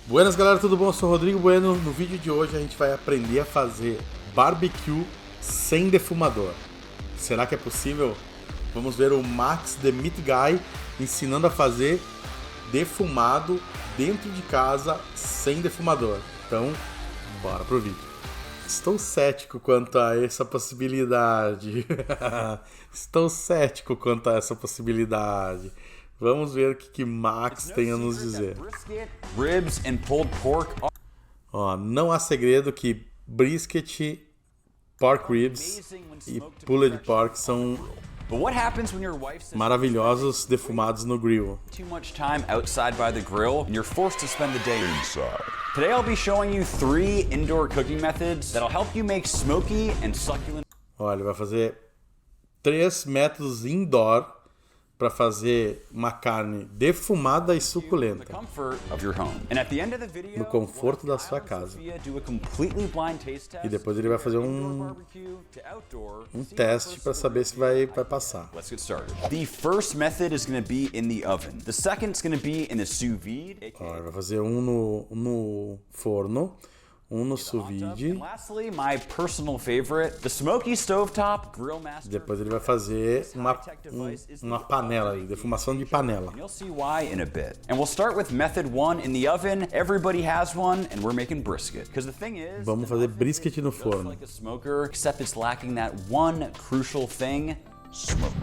Buenas galera, tudo bom? Eu sou o Rodrigo Bueno. No vídeo de hoje a gente vai aprender a fazer barbecue sem defumador. Será que é possível? Vamos ver o Max The Meat Guy ensinando a fazer defumado dentro de casa sem defumador. Então, bora pro vídeo. Estou cético quanto a essa possibilidade. Estou cético quanto a essa possibilidade. Vamos ver o que Max tem a nos dizer. Ó, não há segredo que brisket, pork ribs e pulled pork são maravilhosos defumados no grill. Today I'll be showing you 3 indoor cooking methods that'll help you make smoky and succulent. Olha, ele vai fazer 3 métodos indoor para fazer uma carne defumada e suculenta no conforto da sua casa. E depois ele vai fazer um teste para saber se vai passar. Let's get started. The first method is going to be in the oven. The second is going to be in the sous vide. Ó, vai fazer um no forno, um no sous vide. And lastly, my personal favorite, the smoky stovetop grill master. Depois ele vai fazer uma panela, defumação de panela. You'll see why in a bit. And we'll start with method 1 in the oven. Everybody has one, and we're making brisket. Because the thing is, vamos fazer brisket no forno. like a smoker, except it's lacking that one crucial thing, smoke.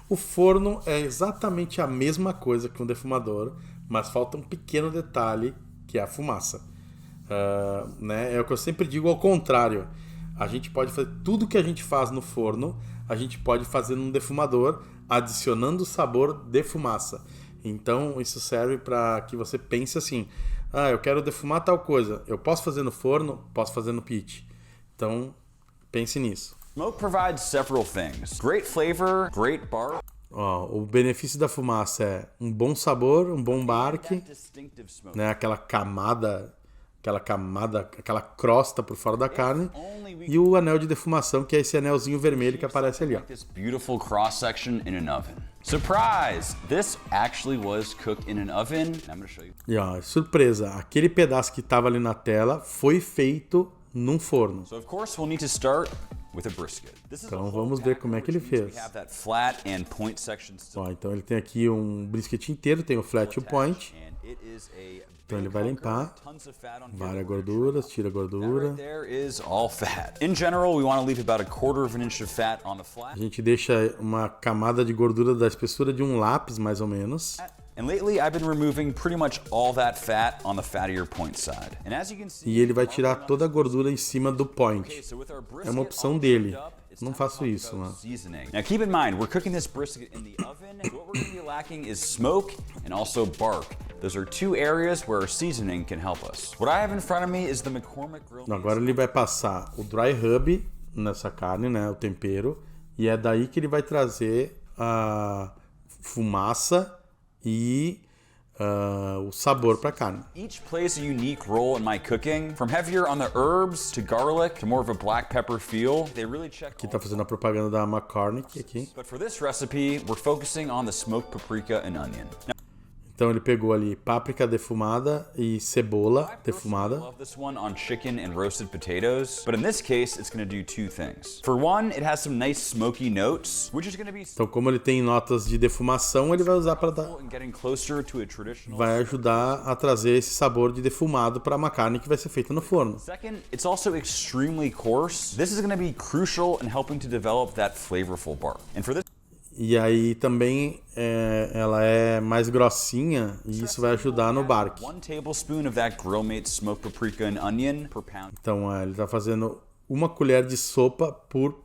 O forno é exatamente a mesma coisa que um defumador, mas falta um pequeno detalhe, que é a fumaça. Né? É o que eu sempre digo ao contrário. A gente pode fazer tudo que a gente faz no forno, a gente pode fazer num defumador, adicionando o sabor de fumaça. Então isso serve para que você pense assim: eu quero defumar tal coisa, eu posso fazer no forno, posso fazer no pit. Então pense nisso. Smoke provides several things. Great flavor, great bark. O benefício da fumaça é um bom sabor, um bom barque, né? Aquela crosta por fora da carne, e o anel de defumação, que é esse anelzinho vermelho que aparece ali, ó. This beautiful cross section in an oven. Surprise! This actually was cooked in an oven. I'm going to show you. E ó, surpresa, aquele pedaço que estava ali na tela foi feito num forno. So of course we'll need to start with a brisket. Então vamos ver como é que ele fez. Ó, então ele tem aqui um brisket inteiro, tem o flat e o point. Então ele vai limpar várias gorduras, tira a gordura. A gente deixa uma camada de gordura da espessura de um lápis, mais ou menos. E ele vai tirar toda a gordura em cima do point. É uma opção dele. Não faço isso, né? Now keep in mind, we're cooking this brisket in the oven, and what we're going to be lacking is smoke and also bark. Those are 2 areas where our seasoning can help us. What I have in front of me is the McCormick grill. Agora ele vai passar o dry rub nessa carne, né, o tempero, e é daí que ele vai trazer a fumaça e o sabor para a carne. Each plays a unique role in my cooking, from heavier on the herbs to garlic to more of a black pepper feel. They really check. Aqui tá fazendo a propaganda da McCormick aqui. But for this recipe, we're focusing on the smoked paprika and onion. Então ele pegou ali páprica defumada e cebola defumada. I love this one on chicken and roasted potatoes, but in this case it's going to do 2 things. For one, it has some nice smoky notes, which is going to be Então como ele tem notas de defumação, ele vai usar para vai ajudar a trazer esse sabor de defumado para uma carne que vai ser feita no forno. Second, it's also extremely coarse. This is going to be crucial in helping to develop that flavorful bark. And for this E aí também ela é mais grossinha e isso vai ajudar no barque. 1 tablespoon of that grill-made smoked paprika and onion per pound. Então ele está fazendo 1 colher de sopa por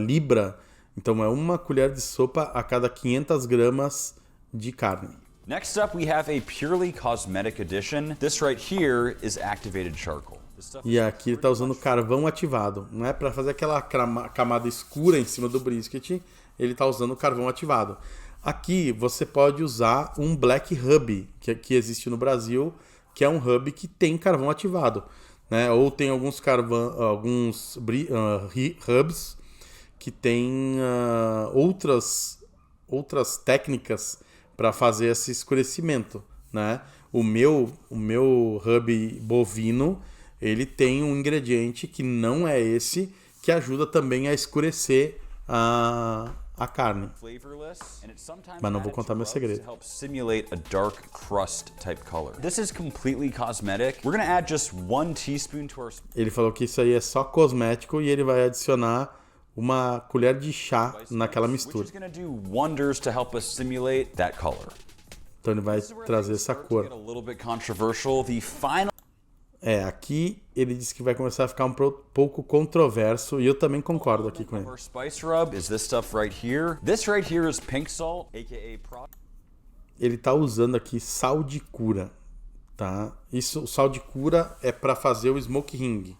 libra. Então é 1 colher de sopa a cada 500 gramas de carne. Next up, we have a purely cosmetic addition. This right here is activated charcoal. E aqui ele está usando carvão ativado. Não é para fazer aquela camada escura em cima do brisket, ele está usando carvão ativado. Aqui você pode usar um black hub, que existe no Brasil, que é um hub que tem carvão ativado, né? Ou tem alguns hubs que tem outras técnicas para fazer esse escurecimento, né? O meu hub bovino, ele tem um ingrediente que não é esse, que ajuda também a escurecer a carne. Mas não vou contar meu segredo. Simulate a dark crust type color. This is completely cosmetic. We're going to add just 1 teaspoon to our... Ele falou que isso aí é só cosmético e ele vai adicionar uma colher de chá naquela mistura. Então ele vai trazer essa cor. Aqui ele disse que vai começar a ficar um pouco controverso e eu também concordo aqui com ele. Ele tá usando aqui sal de cura, tá? O sal de cura é para fazer o smoke ring,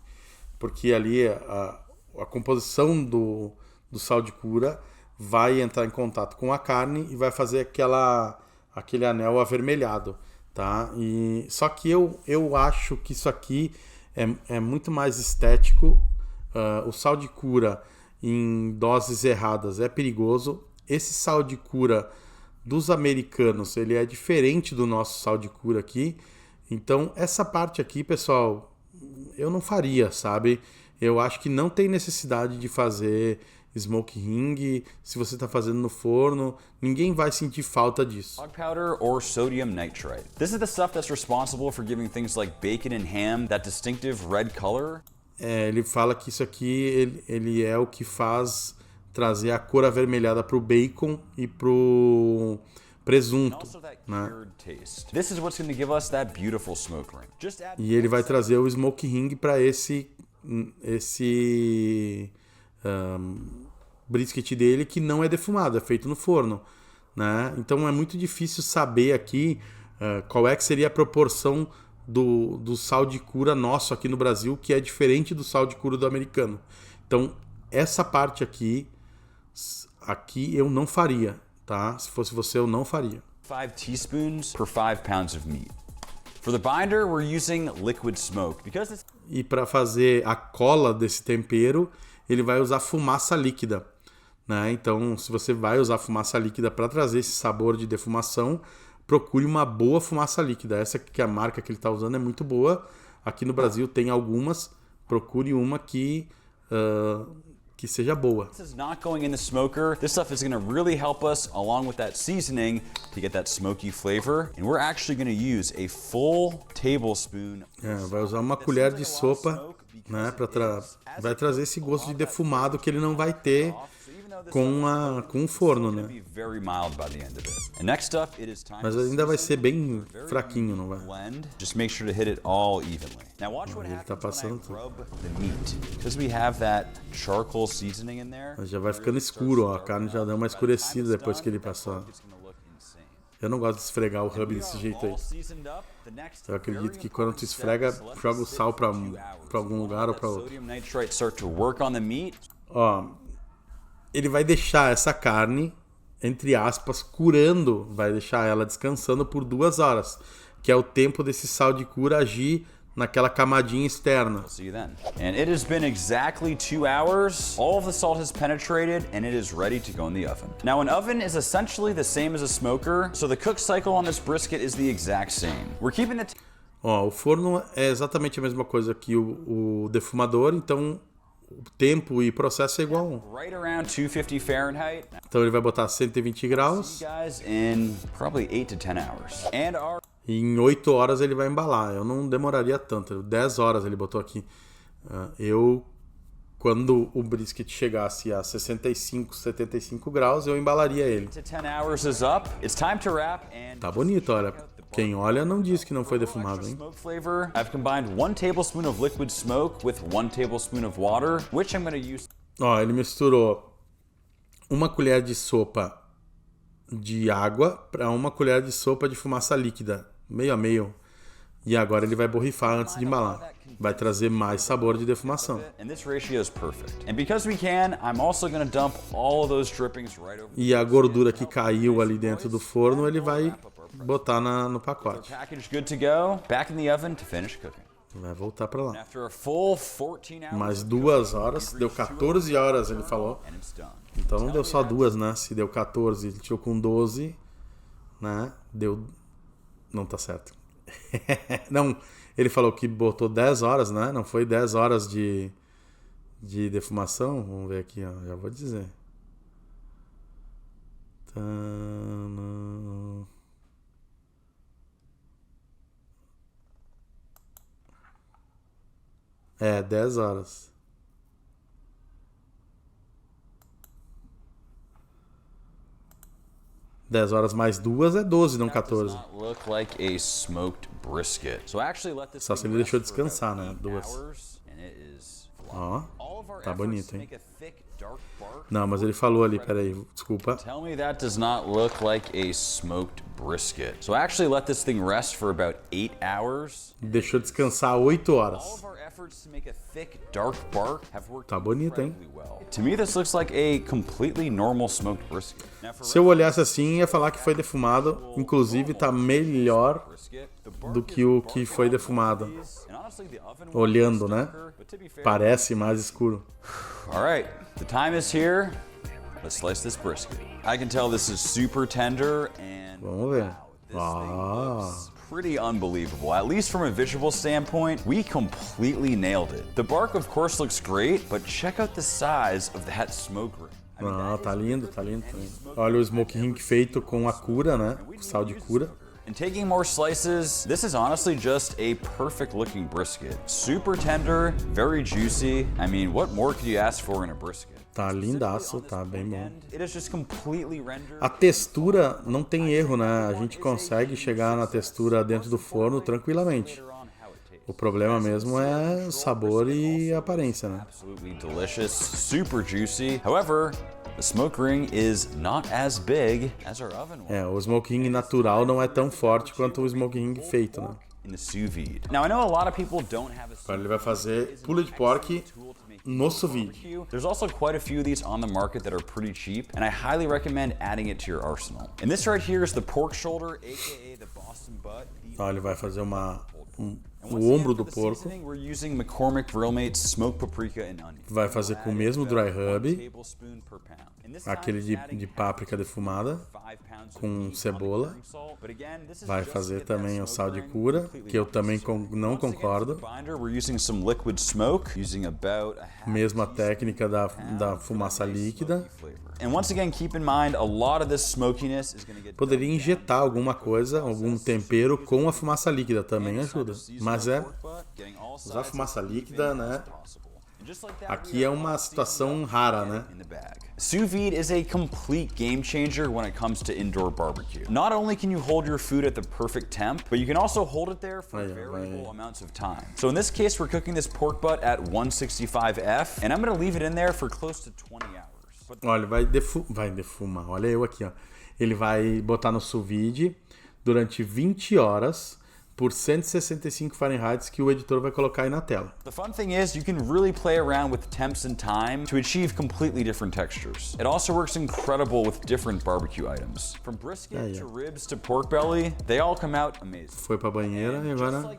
porque ali a composição do sal de cura vai entrar em contato com a carne e vai fazer aquele anel avermelhado, tá? Só que eu acho que isso aqui é muito mais estético. O sal de cura em doses erradas é perigoso. Esse sal de cura dos americanos, ele é diferente do nosso sal de cura aqui. Então, essa parte aqui, pessoal, eu não faria, sabe? Eu acho que não tem necessidade de fazer smoke ring. Se você está fazendo no forno, ninguém vai sentir falta disso. Dog powder or sodium nitrite. This is the stuff that's responsible for giving things like bacon and ham that distinctive red color. Ele fala que isso aqui ele é o que faz trazer a cor avermelhada para o bacon e para o presunto, né? E ele vai trazer o smoke ring para esse brisket dele, que não é defumado, é feito no forno, né? Então é muito difícil saber aqui qual é que seria a proporção do sal de cura nosso aqui no Brasil, que é diferente do sal de cura do americano. Então essa parte aqui eu não faria, tá? Se fosse você, eu não faria. 5 teaspoons per 5 pounds of meat. For the binder, we're using liquid smoke because E para fazer a cola desse tempero, ele vai usar fumaça líquida, né? Então, se você vai usar fumaça líquida para trazer esse sabor de defumação, procure uma boa fumaça líquida. Essa que a marca que ele está usando é muito boa. Aqui no Brasil tem algumas. Procure uma que seja boa. This is not going in the smoker. This stuff is going to really help us along with that seasoning to get that smoky flavor. And we're actually going to use a full tablespoon. Vai usar uma colher de sopa, né, vai trazer esse gosto de defumado que ele não vai ter com o forno, né? Mas ainda vai ser bem fraquinho, não vai? Ele tá passando tudo. Mas já vai ficando escuro, ó. A carne já deu uma escurecida depois que ele passou. Eu não gosto de esfregar o hub desse jeito aí. Eu acredito que quando tu esfrega, joga o sal pra algum lugar ou pra outro. Ó, ele vai deixar essa carne, entre aspas, curando, vai deixar ela descansando por 2 horas, que é o tempo desse sal de cura agir naquela camadinha externa. And it has been exactly 2 hours. All of the salt has penetrated and it is ready to go in the oven. Now an oven is essentially the same as a smoker, so the cook cycle on this brisket is the exact same. We're keeping the o forno é exatamente a mesma coisa que o defumador, então o tempo e processo é igual. Right around 250 Fahrenheit. Então ele vai botar 120 graus. In probably 8 to 10 hours. And E em 8 horas ele vai embalar. Eu não demoraria tanto. 10 horas ele botou aqui. Quando o brisket chegasse a 65, 75 graus, eu embalaria ele. Tá bonito, olha. Quem olha não diz que não foi defumado, hein? I've combined 1 tablespoon of liquid smoke with 1 tablespoon of water, which I'm going to use. Ó, ele misturou 1 colher de sopa de água para 1 colher de sopa de fumaça líquida, meio a meio. E agora ele vai borrifar antes de embalar. Vai trazer mais sabor de defumação. E a gordura que caiu ali dentro do forno, ele vai botar no pacote. Vai voltar para lá. Mais 2 horas, deu 14 horas, ele falou. Então não deu só 2, né? Se deu 14, ele tirou com 12, né? Não tá certo. Não, ele falou que botou 10 horas, né? Não foi 10 horas de defumação? Vamos ver aqui, ó. Já vou dizer. É, 10 horas. 10 horas mais 2 é 12, não 14. Só se ele deixou descansar, né? 2. Ó, tá bonito, hein? Não, mas ele falou ali, peraí, desculpa. Tell me that does not look like a smoked brisket. So I actually let this thing rest for about 8 hours. Deixou descansar 8 horas. Tá bonito, hein? To me this looks like a completely normal smoked brisket. Se eu olhasse assim, ia falar que foi defumado. Inclusive, tá melhor do que o que foi defumado. Olhando, né? Parece mais escuro. Alright, the time is here. Let's slice this brisket. I can tell this is super tender and Vamos ver. pretty unbelievable. At least from a visual standpoint, we completely nailed it. The bark of course looks great, but check out the size of that smoke ring. Não, tá lindo, tá lindo, tá lindo. Olha o smoke ring feito com a cura, né? Com sal de cura. And taking more slices, this is honestly just a perfect looking brisket. Super tender, very juicy. I mean, what more could you ask for in a brisket? Tá lindaço, tá bem bom. It is just completely rendered. A textura não tem erro, né? A gente consegue chegar na textura dentro do forno tranquilamente. O problema mesmo é o sabor e a aparência, né? Absolutely delicious, super juicy. However, the smoke ring is not as big as our oven one. É, o smoke ring natural não é tão forte quanto o smoke ring feito, né? In the sous vide. Now I know a lot of people don't have a Agora ele vai fazer pulled pork no sous vide. There's also quite a few of these on the market that are pretty cheap, and I highly recommend adding it to your arsenal. And this right here is the pork shoulder, aka the Boston butt. Ó, ele vai fazer o ombro do porco. Vai fazer com o mesmo dry rub, aquele de páprica defumada, com cebola. Vai fazer também o sal de cura, que eu também não concordo. Mesma técnica da fumaça líquida. Poderia injetar alguma coisa, algum tempero com a fumaça líquida também ajuda. Mas usar fumaça líquida, né? Aqui é uma situação rara, né? Sous vide is a complete game changer when it comes to indoor barbecue. Not only can you hold your food at the perfect temp, but you can also hold it there for variable amounts of time. So in this case, we're cooking this pork butt at 165F, and I'm going to leave it in there for close to 20 hours. Olha, vai defumar. Olha eu aqui, ó. Ele vai botar no sous vide durante 20 horas por 165 Fahrenheit, que o editor vai colocar aí na tela. The fun thing is you can really play around with temps and time to achieve completely different textures. It also works incredible with different barbecue items. From brisket to ribs to pork belly, they all come out amazing. Foi pra banheira e agora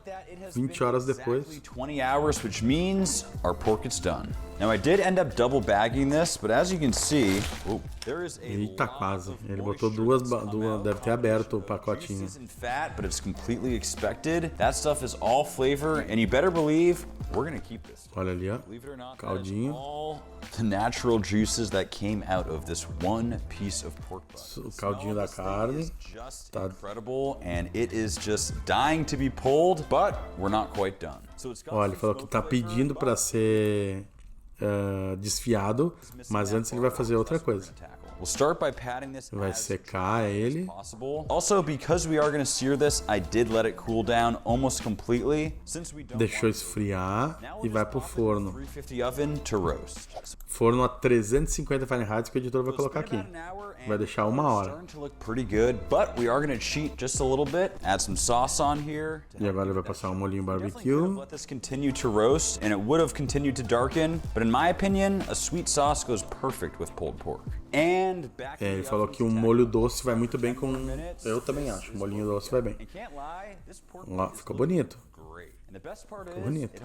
20 horas depois. 20 hours, which means our pork is done. Now I did end up double bagging this, but as you can see, there is a Eita, quase. Ele botou duas, deve ter aberto o pacotinho. Fat, but it's completely expected. That stuff is all flavor, and you better believe we're gonna keep this. Olha ali, ó. Caldinho. All the natural juices that came out of this one piece of pork butt. O caldinho da carne. Tá incredible, and it is just dying to be pulled, but we're not quite done. Olha, ele falou que tá pedindo para ser desfiado, mas antes ele vai fazer outra coisa. Vai secar ele. Also, because we are going to sear this, I did let it cool down almost completely. Deixou esfriar e vai pro forno. Forno a 350 Fahrenheit que o editor vai colocar aqui. Vai deixar 1 hora. E agora ele vai passar um molhinho barbecue. Let this continue to roast, and it would have continued to darken, but in my opinion, a sweet sauce goes perfect with pulled pork. Ele falou que um molho doce vai muito bem com... Eu também acho, o molhinho doce vai bem. Ó, ficou bonito. Ficou bonito.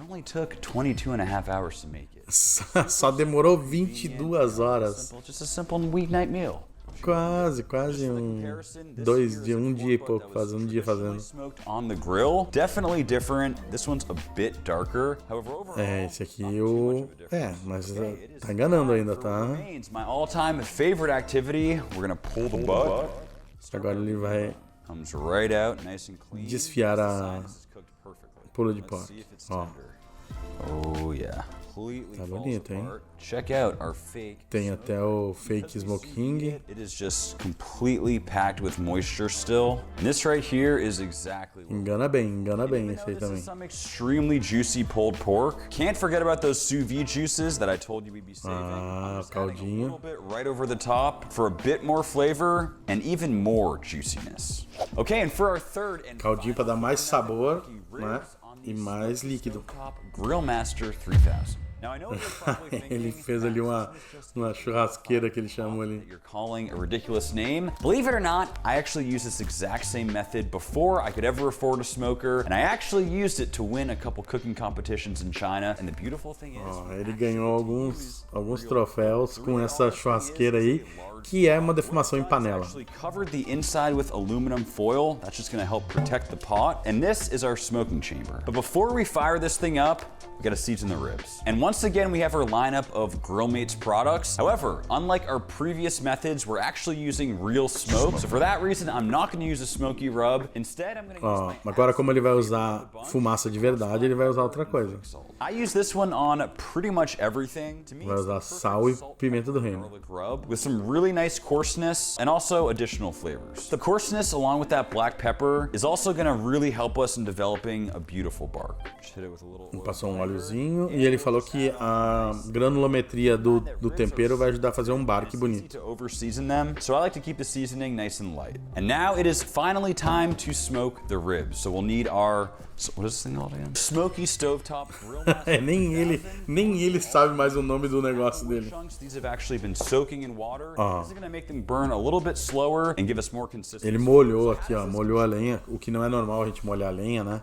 Só demorou 22 horas. Quase um dia e pouco fazendo, um dia fazendo. On the grill, definitely different. This one's a bit darker. However, overall, Esse aqui mas tá enganando ainda, tá? My all-time favorite activity. We're gonna pull the butt. Agora ele vai Comes right out, nice and clean. desfiar a pula de pote. Ó, Oh yeah. tá bonito, hein? Check out our fake. Tem até o fake smoking. It is just completely packed with moisture still. And this right here is exactly what Engana bem esse aí this também. is some extremely juicy pulled pork. Can't forget about those sous vide juices that I told you we'd be saving. Ah, I'm just adding a caldinho. little bit right over the top for a bit more flavor and even more juiciness. Okay, and for our third and Caldinho para dar mais sabor, né? E mais líquido. Top Grill Master 3000. Now I know you're probably thinking Ele fez ali uma churrasqueira que ele chamou ali. you're calling a ridiculous name. Believe it or not, I actually used this exact same method before I could ever afford a smoker, and I actually used it to win a couple cooking competitions in China. And the beautiful thing is, Ó, ele ganhou alguns troféus com essa churrasqueira aí, que é uma defumação em panela. actually covered the inside with aluminum foil. That's just gonna help protect the pot. And this is our smoking chamber. But before we fire this thing up, we gotta season the ribs. And once again, we have our lineup of GrillMates products. However, unlike our previous methods, we're actually using real smoke. So for that reason, I'm not gonna use a smoky rub. Instead, I'm gonna use Ó, my agora como ele vai usar fumaça de verdade, ele vai usar outra coisa. I use this one on pretty much everything. To me, Vai it's the usar perfect sal e salt, pimenta do pepper, reino. garlic rub with some really nice coarseness and also additional flavors. The coarseness along with that black pepper is also gonna really help us in developing a beautiful bark. Just hit it with a little oil. Passou um óleozinho e ele falou que a granulometria do tempero vai ajudar a fazer um barque bonito. To over season them, so I like to keep the seasoning nice and light. And now it is finally time to smoke the ribs. So we'll need our, what is this thing called again? Smoky stovetop grill. Nem ele sabe mais o nome do negócio dele. Chunks. These have actually been soaking in water. This is going to make them burn a little bit slower and give us more consistency. Ele molhou aqui, ó, molhou a lenha, o que não é normal a gente molhar a lenha, né?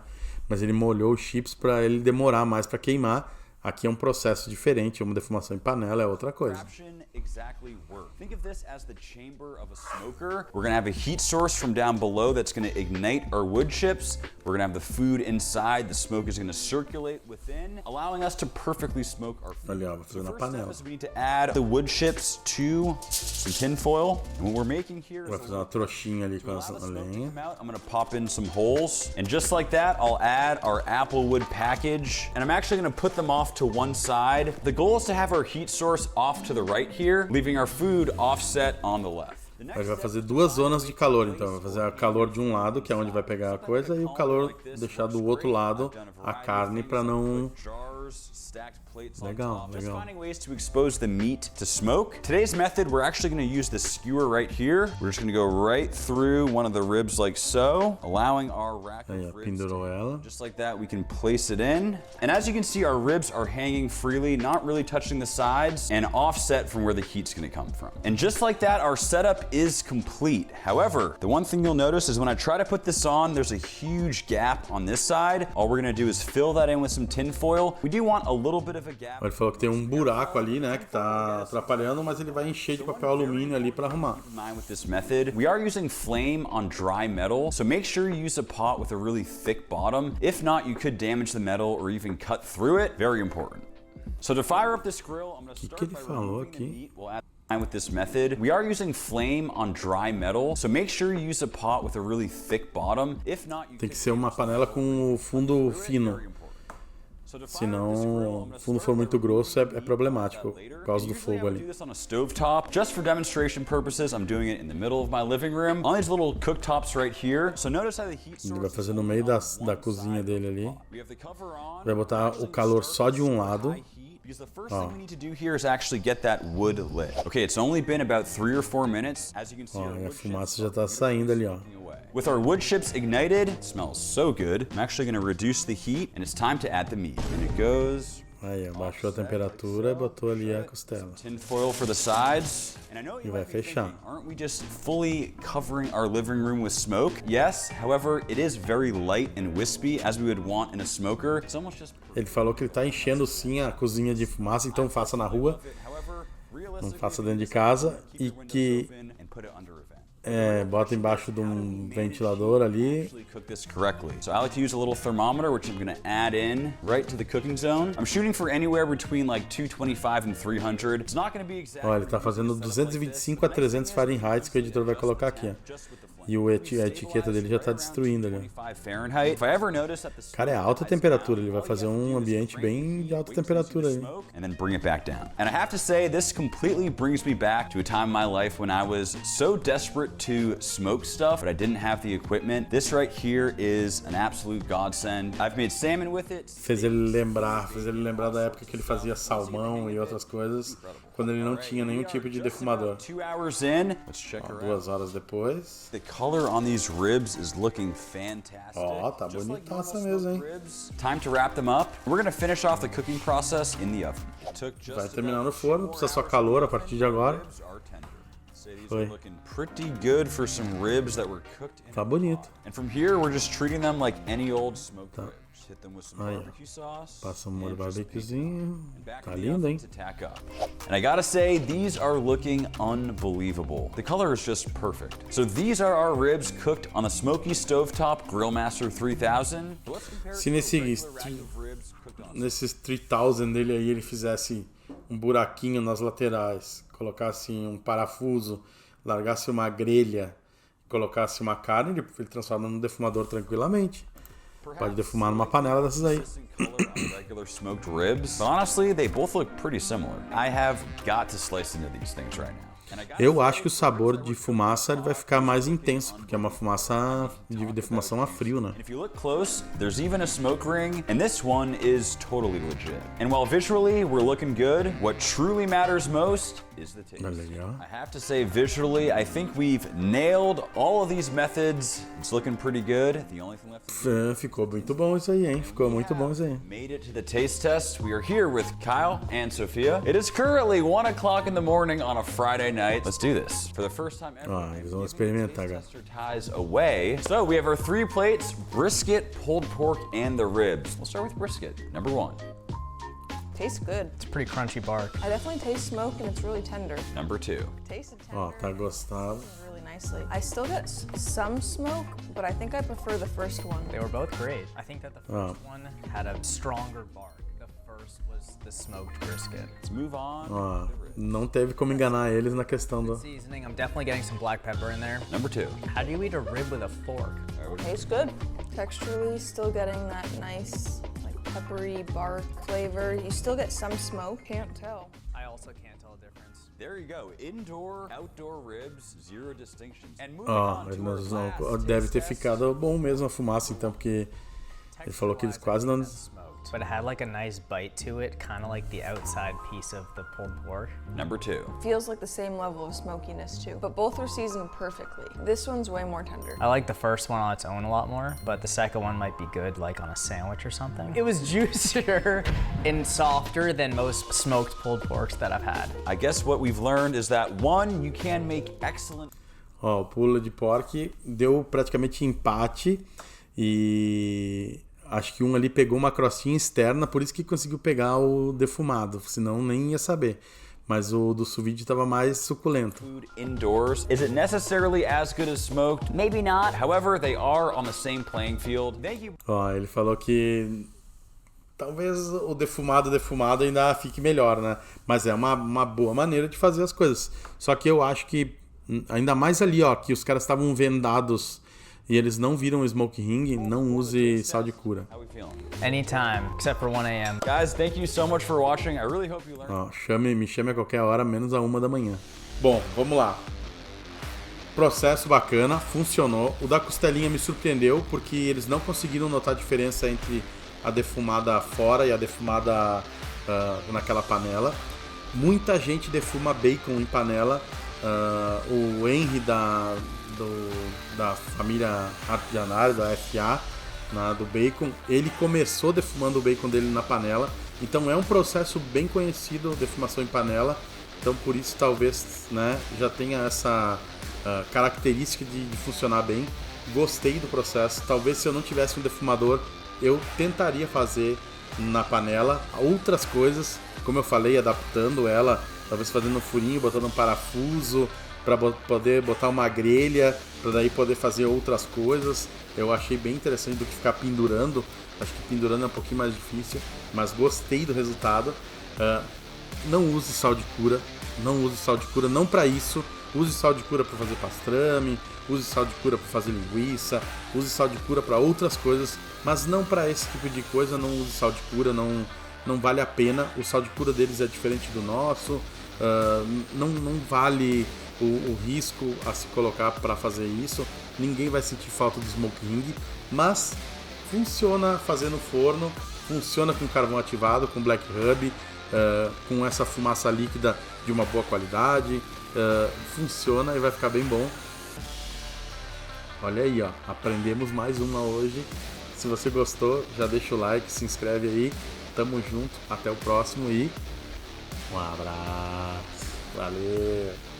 Mas ele molhou os chips para ele demorar mais para queimar. Aqui é um processo diferente, uma defumação em panela é outra coisa. Exactly work. Think of this as the chamber of a smoker. We're gonna have a heat source from down below that's gonna ignite our wood chips. We're gonna have the food inside. The smoke is gonna circulate within, allowing us to perfectly smoke our food. Ali, ó, vou fazer na panela. We need to add the wood chips to some tin foil. And what we're making here Vai fazer uma trouxinha ali com a lenha. I'm gonna pop in some holes, and just like that, I'll add our apple wood package, and I'm actually gonna put them off to one side. The goal is to have our heat source off to the right here, leaving our food offset on the left. Ele vai fazer duas zonas de calor, então. Vai fazer o calor de um lado, que é onde vai pegar a coisa, e o calor deixar do outro lado a carne para não... Legal, Just legal. finding ways to expose the meat to smoke. Today's method, we're actually going to use the skewer right here. We're just going to go right through one of the ribs like so, allowing our rack Aí, ó, of ribs pendurou ela. just like that. We can place it in. And as you can see, our ribs are hanging freely, not really touching the sides, and offset from where the heat's going to come from. And just like that, our setup is complete. However, the one thing you'll notice is when I try to put this on, there's a huge gap on this side. All we're going to do is fill that in with some tin foil. We do want a little bit of a gap. Ele falou que tem um buraco ali, né, que tá atrapalhando, mas ele vai encher de papel alumínio ali para arrumar. Mind with this method, we are using flame on dry metal, so make sure you use a pot with a really thick bottom. If not, you could damage the metal or even cut through it. Very important. So to fire up this grill, I'm going to start ele by falou removing the aqui? meat. We'll add with this method. We are using flame on dry metal, so make sure you use a pot with a really thick bottom. If not, you Tem que ser uma panela com o fundo fino. Senão, o fundo for muito grosso, é problemático por causa do fogo ali. This on a stovetop. Just for demonstration purposes, I'm doing it in the middle of my living room on these little cooktops right here. So notice how the heat Ele vai source fazer no meio da cozinha dele ali. we have the cover on. Vai botar o calor só de um lado. Because the first thing we need to do here is actually get that wood lit. Okay, it's only been about 3 or 4 minutes. As you can see, Ó, our e a wood fumaça chips já tá saindo ali, ó. away. With our wood chips ignited, it smells so good. I'm actually going to reduce the heat, and it's time to add the meat. And it goes. Aí, ó, baixou a temperatura e botou ali a costela. Tin foil for the sides. And I know you vai might be fechar. thinking, aren't we just fully covering our living room with smoke? Yes, however, it is very light and wispy, as we would want in a smoker. It's almost just... Ele falou que ele tá enchendo sim a cozinha de fumaça, então faça na rua, não faça dentro de casa, e que Bota embaixo de um ventilador ali. Cook this correctly. So I like to use a little thermometer, which I'm going to add in right to the cooking zone. I'm shooting for anywhere between like 225 and 300. It's not going to be exact. Ó, ele tá fazendo 225 a 300 Fahrenheit que o editor vai colocar aqui, ó. E a etiqueta dele já tá destruindo ali. Cara, é alta temperatura, ele vai fazer um ambiente bem de alta temperatura aí. And then bring it back down. And I have to say, this completely brings me back to a time in my life when I was so desperate to smoke stuff, but I didn't have the equipment. This right here is an absolute godsend. I've made salmon with it. Fez ele lembrar da época que ele fazia salmão e outras coisas, quando ele não tinha nenhum tipo de defumador. 2 hours in, let's check her out. 2 horas depois. The color on these ribs is looking fantastic. Ó, tá bonitaça mesmo, hein? Time to wrap them up. We're gonna finish off the cooking process in the oven. Vai terminar no forno, precisa só calor a partir de agora. Foi. Pretty good for some ribs that were cooked in. Tá bonito. And from here, we're just treating them like any old smoked ribs. Hit them with some barbecue sauce. Passa um molho barbecuezinho. Tá lindo, hein? And I gotta say, these are looking unbelievable. The color is just perfect. So these are our ribs cooked on the smoky stovetop Grillmaster 3000. Se nesses 3000 dele aí ele fizesse um buraquinho nas laterais, colocasse um parafuso, largasse uma grelha, colocasse uma carne, ele transforma num defumador tranquilamente. Pode defumar numa panela dessas aí. Regular smoked ribs, but honestly, they both look pretty similar. I have got to slice into these things right now. Eu acho que o sabor de fumaça ele vai ficar mais intenso, porque é uma fumaça de defumação a frio, né? If you look close, there's even a smoke ring, and this one is totally legit. And while visually we're looking good, what truly matters most is the taste. I have to say, visually, I think we've nailed all of these methods. It's looking pretty good. The only thing left to Ficou muito bom isso aí, hein? Ficou muito bom isso aí. Made it to the taste test. We are here with Kyle and Sophia. It is currently 1 o'clock in the morning on a Friday night. Let's do this. For the first time ever, eles vão experimentar, cara. ties away. So we have our 3 plates: brisket, pulled pork, and the ribs. We'll start with brisket. Number 1. Tastes good. It's pretty crunchy bark. I definitely taste smoke and it's really tender. Number 2. Tasted tender. Ó, tá gostoso. Really nicely. I still get some smoke, but I think I prefer the first one. They were both great. I think that the first one had a stronger bark. The first was the smoked brisket. Let's move on. Ó, não teve como enganar eles na questão do... Seasoning, I'm definitely getting some black pepper in there. Number 2. How do you eat a rib with a fork? Tastes good. Texturally, still getting that nice, like peppery bark flavor. You still get some smoke. Can't tell. I also can't tell the difference. There you go. Indoor, outdoor ribs, 0 distinctions. And moving on to our last deve ter ficado bom mesmo a fumaça, então, porque ele falou que eles quase não... But it had like a nice bite to it, kind of like the outside piece of the pulled pork. Number 2. Feels like the same level of smokiness too, but both are seasoned perfectly. This one's way more tender. I like the first one on its own a lot more, but the second one might be good like on a sandwich or something. It was juicier and softer than most smoked pulled porks that I've had. I guess what we've learned is that 1, you can make excellent... Ó, o pulo de pork deu praticamente empate e... Acho que um ali pegou uma crostinha externa, por isso que conseguiu pegar o defumado, senão nem ia saber. Mas o do sous vide estava mais suculento. Food indoors. Is it necessarily as good as smoked? Maybe not. However, they are on the same playing field. Thank you. Ó, ele falou que talvez o defumado ainda fique melhor, né? Mas é uma boa maneira de fazer as coisas. Só que eu acho que, ainda mais ali, ó, que os caras estavam vendados e eles não viram o smoke ring, não use sal de cura. Anytime, except for 1 a.m. Guys, thank you so much for watching. I really hope you learned. Ó, me chame a qualquer hora, menos a 1 da manhã. Bom, vamos lá. Processo bacana, funcionou. O da costelinha me surpreendeu, porque eles não conseguiram notar a diferença entre a defumada fora e a defumada naquela panela. Muita gente defuma bacon em panela. O Henry da família artesanária, da FA, do bacon, ele começou defumando o bacon dele na panela, então é um processo bem conhecido, defumação em panela, então por isso talvez, né, já tenha essa característica de funcionar bem. Gostei do processo, talvez se eu não tivesse um defumador eu tentaria fazer na panela outras coisas, como eu falei, adaptando ela, talvez fazendo um furinho, botando um parafuso, para poder botar uma grelha, para daí poder fazer outras coisas. Eu achei bem interessante do que ficar pendurando. Acho que pendurando é um pouquinho mais difícil, mas gostei do resultado. Não use sal de cura, não para isso. Use sal de cura para fazer pastrame, use sal de cura para fazer linguiça, use sal de cura para outras coisas, mas não para esse tipo de coisa. Não use sal de cura, não vale a pena. O sal de cura deles é diferente do nosso, não vale o risco a se colocar para fazer isso. Ninguém vai sentir falta do smoke ring, mas funciona fazer no forno, funciona com carvão ativado, com black hub, com essa fumaça líquida de uma boa qualidade. Funciona e vai ficar bem bom. Olha aí, ó, aprendemos mais uma hoje. Se você gostou, já deixa o like, se inscreve aí. Tamo junto, até o próximo e um abraço. Valeu!